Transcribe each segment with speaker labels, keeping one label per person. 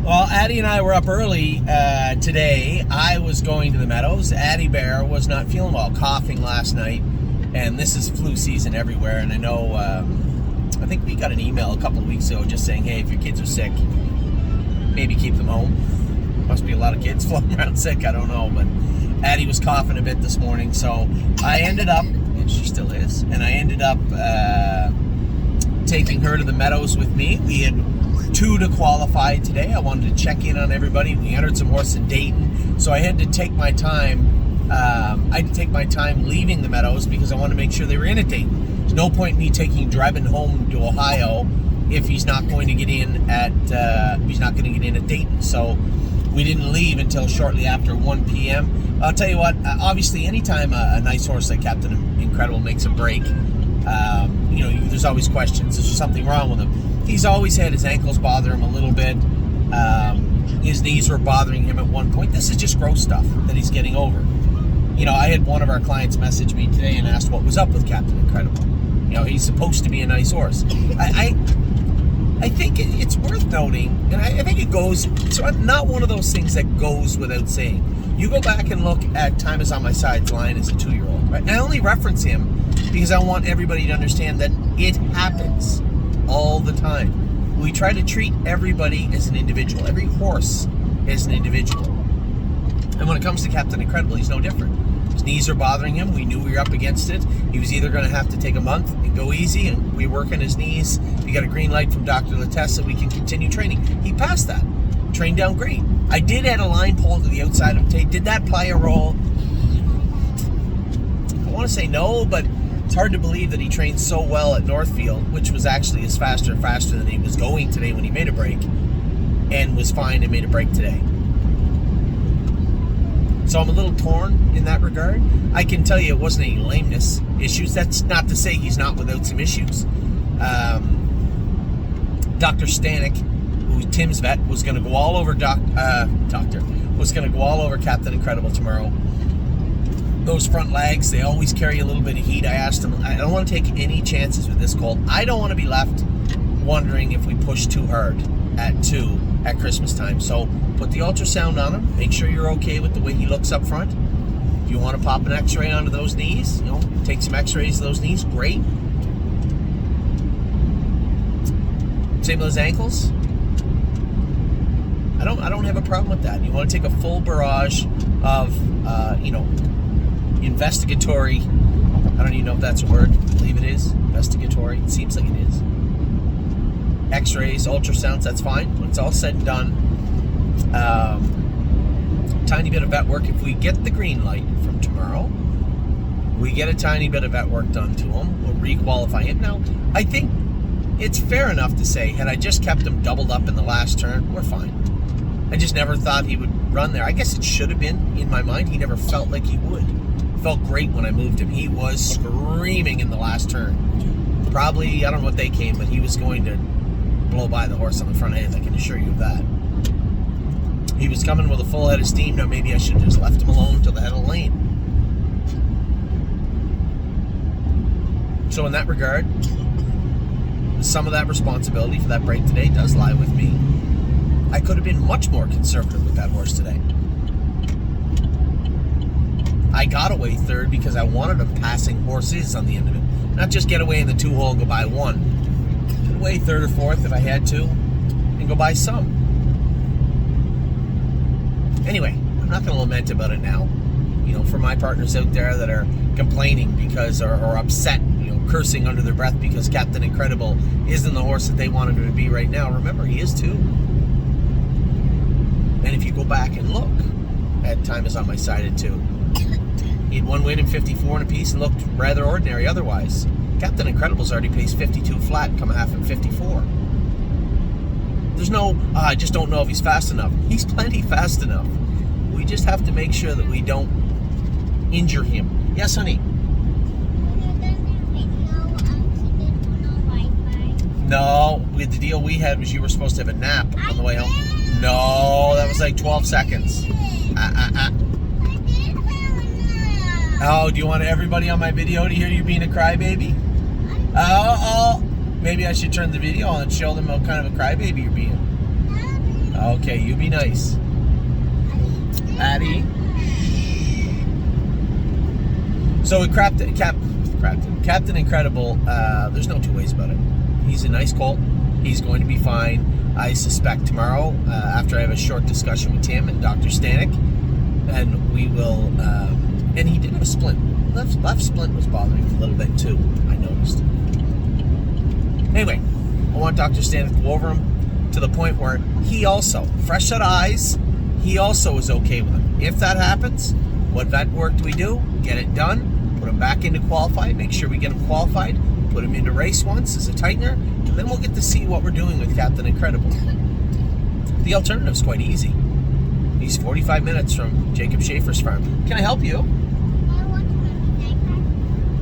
Speaker 1: Well, Addie and I were up early today. I was going to the Meadows. Addie Bear was not feeling well, coughing last night. And this is flu season everywhere. And I know, I think we got an email a couple of weeks ago just saying, hey, if your kids are sick, maybe keep them home. Must be a lot of kids floating around sick, I don't know. But Addie was coughing a bit this morning. So I ended up, and she still is, and I ended up taking her to the Meadows with me. We had 2 to qualify today. I wanted to check in on everybody. We entered some horses in Dayton, so I had to take my time. I had to take my time leaving the Meadows because I wanted to make sure they were in at Dayton. There's no point in me driving home to Ohio if he's not going to get in at Dayton. So we didn't leave until shortly after 1 p.m. I'll tell you what. Obviously, anytime a nice horse like Captain Incredible makes a break, there's always questions. Is there something wrong with him? He's always had his ankles bother him a little bit. His knees were bothering him at one point. This is just growth stuff that he's getting over. I had one of our clients message me today and asked what was up with Captain Incredible. He's supposed to be a nice horse. I think it's worth noting, and I think it goes, it's not one of those things that goes without saying. You go back and look at Time Is On My Side's line as a 2-year-old, right? And I only reference him because I want everybody to understand that it happens all the time. We try to treat everybody as an individual, every horse as an individual. And when it comes to Captain Incredible, he's no different. His knees are bothering him. We knew we were up against it. He was either going to have to take a month and go easy, and we work on his knees. We got a green light from Dr. Latessa that we can continue training. He passed that. Trained down great. I did add a line pull to the outside of Tate. Did that play a role? I want to say no, but it's hard to believe that he trained so well at Northfield, which was actually faster than he was going today when he made a break, and was fine and made a break today. So I'm a little torn in that regard. I can tell you it wasn't any lameness issues. That's not to say he's not without some issues. Dr. Stanek, who's Tim's vet, was going to go all over Captain Incredible tomorrow. Those front legs, they always carry a little bit of heat. I asked him, I don't want to take any chances with this colt. I don't want to be left wondering if we push too hard at 2 at Christmas time. So put the ultrasound on him. Make sure you're okay with the way he looks up front. If you want to pop an x-ray onto those knees, take some x-rays of those knees, great. Same with his ankles. I don't have a problem with that. You want to take a full barrage of investigatory, I don't even know if that's a word. I believe it is. Investigatory. It seems like it is. X-rays, ultrasounds, that's fine. When it's all said and done, tiny bit of vet work. If we get the green light from tomorrow, we get a tiny bit of vet work done to him. We'll re-qualify him. Now, I think it's fair enough to say, had I just kept him doubled up in the last turn, we're fine. I just never thought he would run there. I guess it should have been, in my mind, he never felt like he would. Felt great when I moved him. He was screaming in the last turn. Probably, I don't know what they came, but he was going to blow by the horse on the front end, I can assure you of that. He was coming with a full head of steam. Now maybe I should have just left him alone till the head of the lane. So in that regard, some of that responsibility for that break today does lie with me. I could have been much more conservative with that horse today. I got away third because I wanted him passing horses on the end of it. Not just get away in the 2-hole and go by 1. Get away third or fourth if I had to, and go by some. Anyway, I'm not going to lament about it now. For my partners out there that are complaining because or upset, cursing under their breath because Captain Incredible isn't the horse that they wanted him to be right now. Remember, he is too. And if you go back and look at Time Is On My Side at 2, he had 1 win in 54 and a piece and looked rather ordinary otherwise. Captain Incredible's already paced 52 flat and come a half in 54. There's no, I just don't know if he's fast enough. He's plenty fast enough. We just have to make sure that we don't injure him. Yes, honey? No, the deal we had was you were supposed to have a nap on the way home. No, that was like 12 seconds. Oh, do you want everybody on my video to hear you being a crybaby? Maybe I should turn the video on and show them how kind of a crybaby you're being. Okay, you be nice. Addie. So with Captain Incredible, there's no two ways about it. He's a nice colt. He's going to be fine. I suspect tomorrow, after I have a short discussion with Tim and Dr. Stanek, and we will, and he did have a splint. Left splint was bothering him a little bit too, I noticed. Anyway, I want Dr. Stanek to go over him to the point where he also, fresh set of eyes, he also is okay with him. If that happens, what vet work do we do? Get it done, put him back into qualified, make sure we get him qualified, put him into race once as a tightener, and then we'll get to see what we're doing with Captain Incredible. The alternative's quite easy. He's 45 minutes from Jacob Schaefer's farm. Can I help you?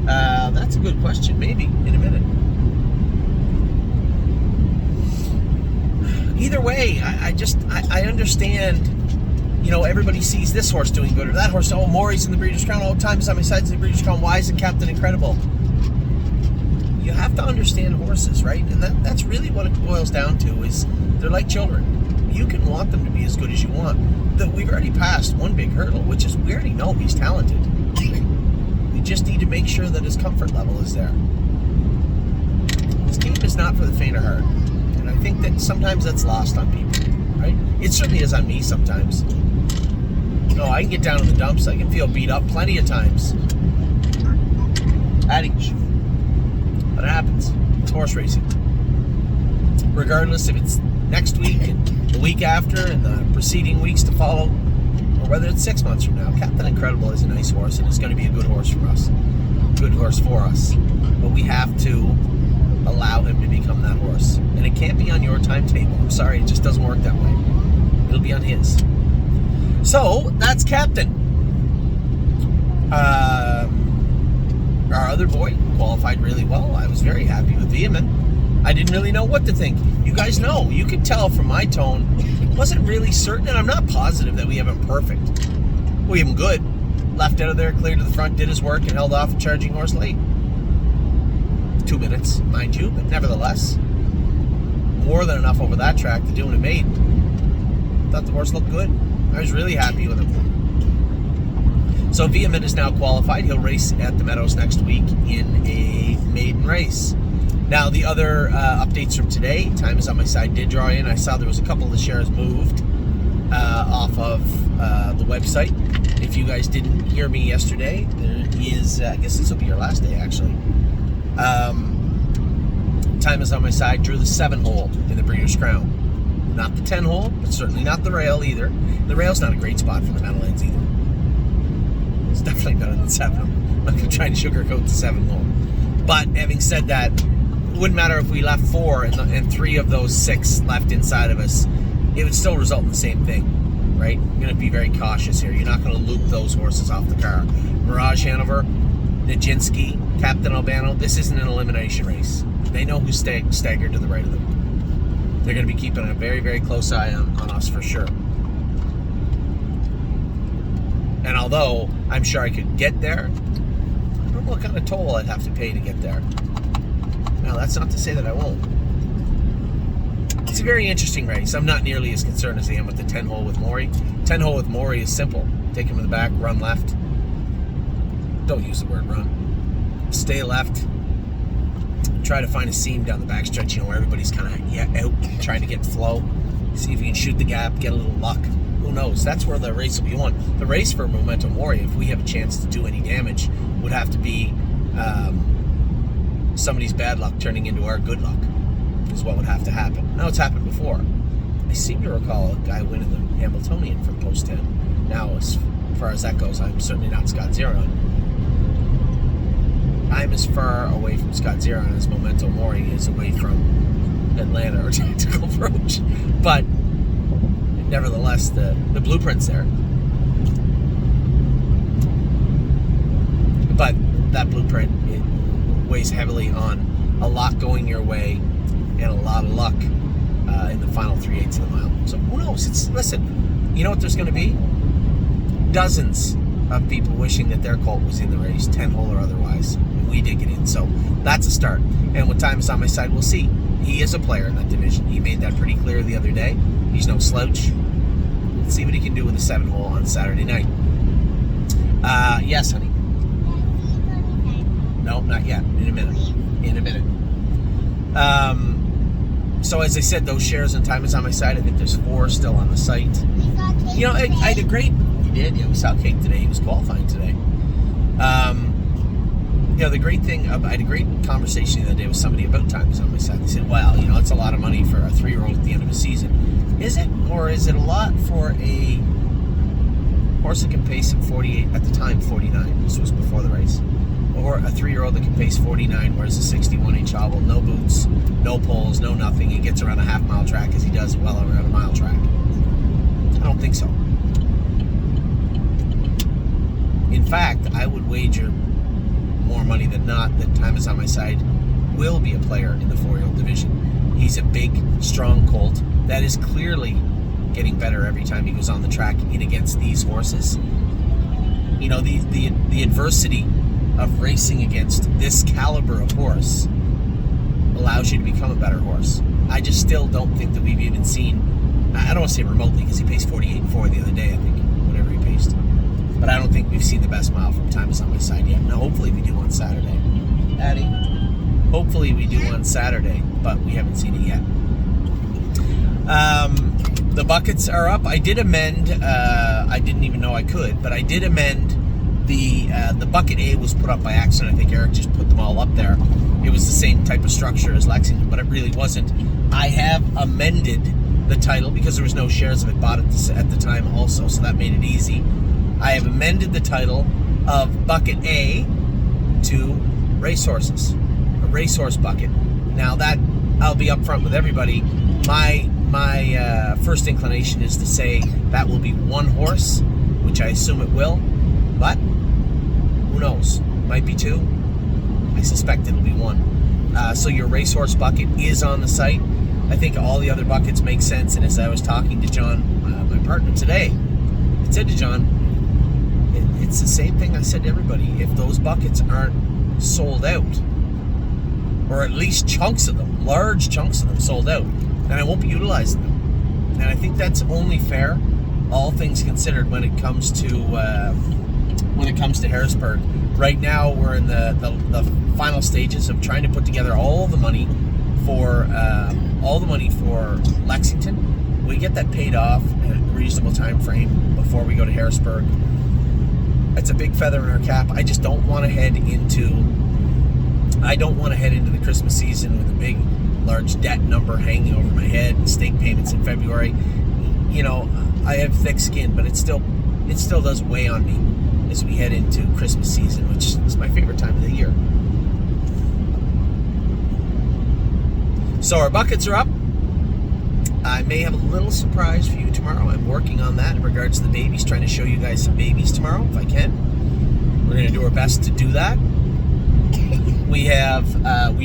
Speaker 1: That's a good question. Maybe in a minute. Either way, I understand. You know, everybody sees this horse doing good or that horse. Oh, Maury's in the Breeders' Crown all the time. He's on my side in the Breeders' Crown. Why isn't Captain Incredible? You have to understand horses, right? And that's really what it boils down to. Is they're like children. You can want them to be as good as you want. We've already passed one big hurdle, which is we already know he's talented. We just need to make sure that his comfort level is there. This game is not for the faint of heart. And I think that sometimes that's lost on people, right? It certainly is on me sometimes. No, I can get down in the dumps. I can feel beat up plenty of times. Adage. But it happens. It's horse racing. Regardless if it's next week and the week after and the preceding weeks to follow, or whether it's 6 months from now, Captain Incredible is a nice horse and it's going to be a good horse for us. Good horse for us. But we have to allow him to become that horse. And it can't be on your timetable. I'm sorry, it just doesn't work that way. It'll be on his. So, that's Captain. Our other boy qualified really well. I was very happy with Vehement. I didn't really know what to think. You guys know, you could tell from my tone, it wasn't really certain, and I'm not positive that we have him perfect. We have him good. Left out of there, cleared to the front, did his work, and held off a charging horse late. 2 minutes, mind you, but nevertheless, more than enough over that track to do what it made. Thought the horse looked good. I was really happy with him. So Vehement is now qualified. He'll race at the Meadows next week in a maiden race. Now, the other updates from today, Time Is On My Side did draw in. I saw there was a couple of the shares moved off of the website. If you guys didn't hear me yesterday, there is, I guess this will be your last day actually. Time Is On My Side drew the 7-hole in the Breeders' Crown. Not the 10-hole, but certainly not the rail either. The rail's not a great spot for the Meadowlands either. It's definitely better than 7. I'm not going to try to sugarcoat the 7-hole. But having said that, it wouldn't matter if we left 4 and 3 of those 6 left inside of us. It would still result in the same thing, right? You're going to be very cautious here. You're not going to loop those horses off the car. Mirage Hanover, Nijinsky, Captain Albano, this isn't an elimination race. They know who's staggered to the right of them. They're going to be keeping a very, very close eye on us for sure. And although I'm sure I could get there, I don't know what kind of toll I'd have to pay to get there. Now, that's not to say that I won't. It's a very interesting race. I'm not nearly as concerned as I am with the 10-hole with Maury. 10-hole with Maury is simple. Take him to the back, run left. Don't use the word run. Stay left. Try to find a seam down the backstretch, you know, where everybody's kind of out trying to get flow. See if you can shoot the gap, get a little luck. Who knows? That's where the race will be won. The race for Memento Mori, if we have a chance to do any damage, would have to be somebody's bad luck turning into our good luck, is what would have to happen. Now, it's happened before. I seem to recall a guy winning the Hamiltonian from post 10. Now, as far as that goes, I'm certainly not Scott Zeron. I'm as far away from Scott Zeron as Memento Mori is away from Atlanta or Tactical Approach. But nevertheless, the blueprint's there. But that blueprint, it weighs heavily on a lot going your way and a lot of luck in the final 3/8 of the mile. So who knows? Listen, you know what there's going to be? Dozens of people wishing that their colt was in the race, 10-hole or otherwise. And we did get in, so that's a start. And with Time Is On My Side, we'll see. He is a player in that division. He made that pretty clear the other day. He's no slouch. Let's see what he can do with the 7-hole on Saturday night. Yes, honey. No, not yet. In a minute. So as I said, those shares and time is on my side. I think there's 4 still on the site. You know, I had a great... You did? Yeah, we saw Cake today. He was qualifying today. You know, the great thing... I had a great conversation the other day with somebody about time is on my side. They said, well, you know, it's a lot of money for a 3-year-old at the end of a season. Is it? Or is it a lot for a horse that can pace at 48, at the time 49? This was before the race. Or a 3-year-old that can pace 49, whereas a 61-inch hobble, no boots, no poles, no nothing. He gets around a half-mile track as he does well around a mile track. I don't think so. In fact, I would wager more money than not that Time Is On My Side will be a player in the 4-year-old division. He's a big, strong colt that is clearly getting better every time he goes on the track in against these horses. You know, the adversity of racing against this caliber of horse allows you to become a better horse. I just still don't think that we've even seen, I don't want to say remotely because he paced 48.4 the other day, I think, whatever he paced. But I don't think we've seen the best mile from Time Is On My Side yet. Now, hopefully we do on Saturday. Addie, hopefully we do on Saturday, but we haven't seen it yet. The buckets are up. I did amend, I didn't even know I could, but I did amend the bucket A was put up by accident. I think Eric just put them all up there. It was the same type of structure as Lexington, but it really wasn't. I have amended the title because there was no shares of it bought at the time also, so that made it easy. I have amended the title of bucket A to racehorses, a racehorse bucket. Now that, I'll be upfront with everybody, my first inclination is to say that will be one horse, which I assume it will, but who knows? Might be 2. I suspect it'll be 1. So your racehorse bucket is on the site. I think all the other buckets make sense, and as I was talking to John, my partner today, I said to John, it's the same thing I said to everybody. If those buckets aren't sold out, or at least chunks of them, large chunks of them sold out, then I won't be utilizing them. And I think that's only fair, all things considered, when it comes to Harrisburg. Right now, we're in the final stages of trying to put together all the money for Lexington. We get that paid off in a reasonable time frame before we go to Harrisburg. It's a big feather in our cap. I just don't want to head into the Christmas season with a big, large debt number hanging over my head and stake payments in February. You know, I have thick skin, but it still does weigh on me as we head into Christmas season, which is my favorite time of the year. So our buckets are up. I may have a little surprise for you tomorrow. I'm working on that in regards to the babies, trying to show you guys some babies tomorrow, if I can. We're going to do our best to do that. We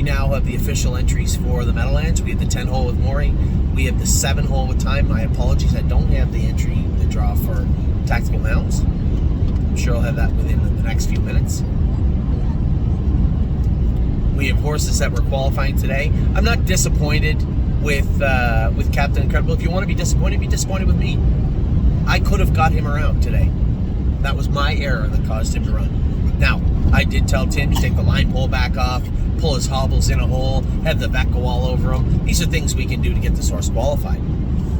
Speaker 1: now have the official entries for the Meadowlands. We have the 10-hole with Maury. We have the 7-hole with Time. My apologies, I don't have the entry, the draw for Tactical Mounts. I'm sure I'll have that within the next few minutes. We have horses that were qualifying today. I'm not disappointed with Captain Incredible. If you want to be disappointed with me. I could have got him around today. That was my error that caused him to run. Now, I did tell Tim to take the line pole back off, pull his hobbles in a hole, have the vet go all over him. These are things we can do to get this horse qualified.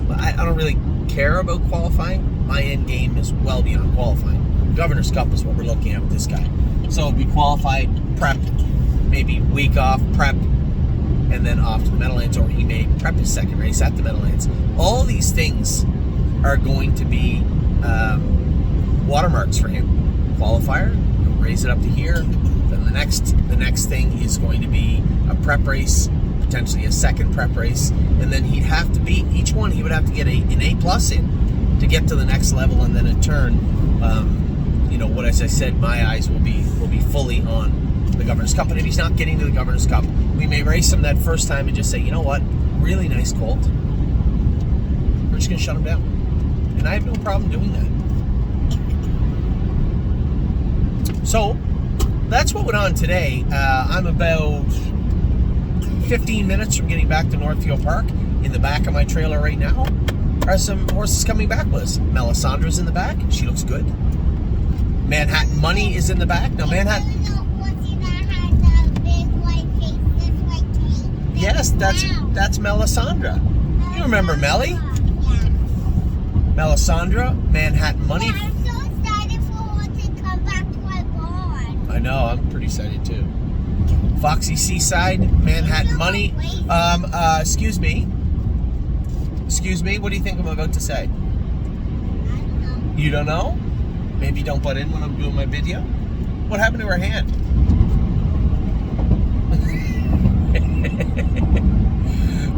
Speaker 1: But I don't really care about qualifying. My end game is well beyond qualifying. Governor's Cup is what we're looking at with this guy. So we qualified, prep, maybe week off, prep, and then off to the Meadowlands, or he may prep his second race at the Meadowlands. All these things are going to be watermarks for him. Qualifier, he'll raise it up to here. Then the next thing is going to be a prep race, potentially a second prep race, and then he'd have to beat each one. He would have to get an A+ in to get to the next level, and then in turn, what as I said, my eyes will be fully on the Governor's Cup. And if he's not getting to the Governor's Cup, we may race him that first time and just say, you know what, really nice colt. We're just going to shut him down. And I have no problem doing that. So, that's what went on today. I'm about 15 minutes from getting back to Northfield Park, in the back of my trailer right now. are some horses coming back with us. Melisandre's in the back. She looks good. Manhattan Money is in the back. Now, Manhattan... Yes, that's Melisandre. You remember Melly?
Speaker 2: Yeah.
Speaker 1: Melisandre, Manhattan Money.
Speaker 2: Yeah, I'm so excited for her to come back to my barn.
Speaker 1: I know, I'm pretty excited too. Foxy Seaside, Manhattan Money. Excuse me. Excuse me, what do you think I'm about to say?
Speaker 2: I don't know.
Speaker 1: You don't know? Maybe don't butt in when I'm doing my video? What happened to her hand?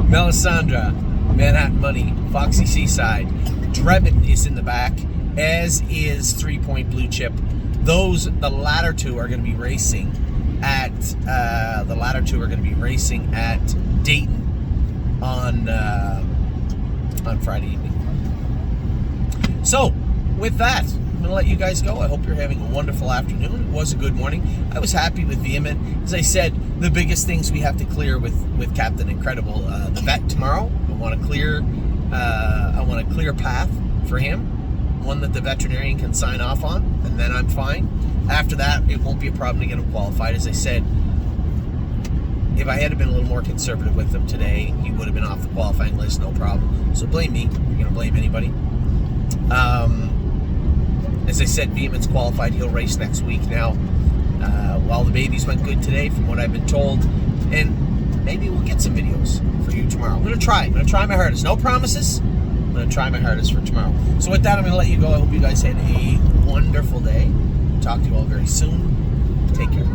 Speaker 1: Melisandre, Manhattan Money, Foxy Seaside. Drebin is in the back, as is 3 Point Blue Chip. The latter two are going to be racing at Dayton on Friday evening. So, with that, I'm going to let you guys go. I hope you're having a wonderful afternoon. It was a good morning. I was happy with Vehement. As I said, the biggest things we have to clear with Captain Incredible, the vet tomorrow. I want a clear path for him, one that the veterinarian can sign off on, and then I'm fine. After that, it won't be a problem to get him qualified. As I said, if I had been a little more conservative with him today, he would have been off the qualifying list, no problem. So blame me. You're going to blame anybody. As I said, Vehement's qualified. He'll race next week now. While the babies went good today, from what I've been told. And maybe we'll get some videos for you tomorrow. I'm going to try. I'm going to try my hardest. No promises. I'm going to try my hardest for tomorrow. So with that, I'm going to let you go. I hope you guys had a wonderful day. Talk to you all very soon. Take care.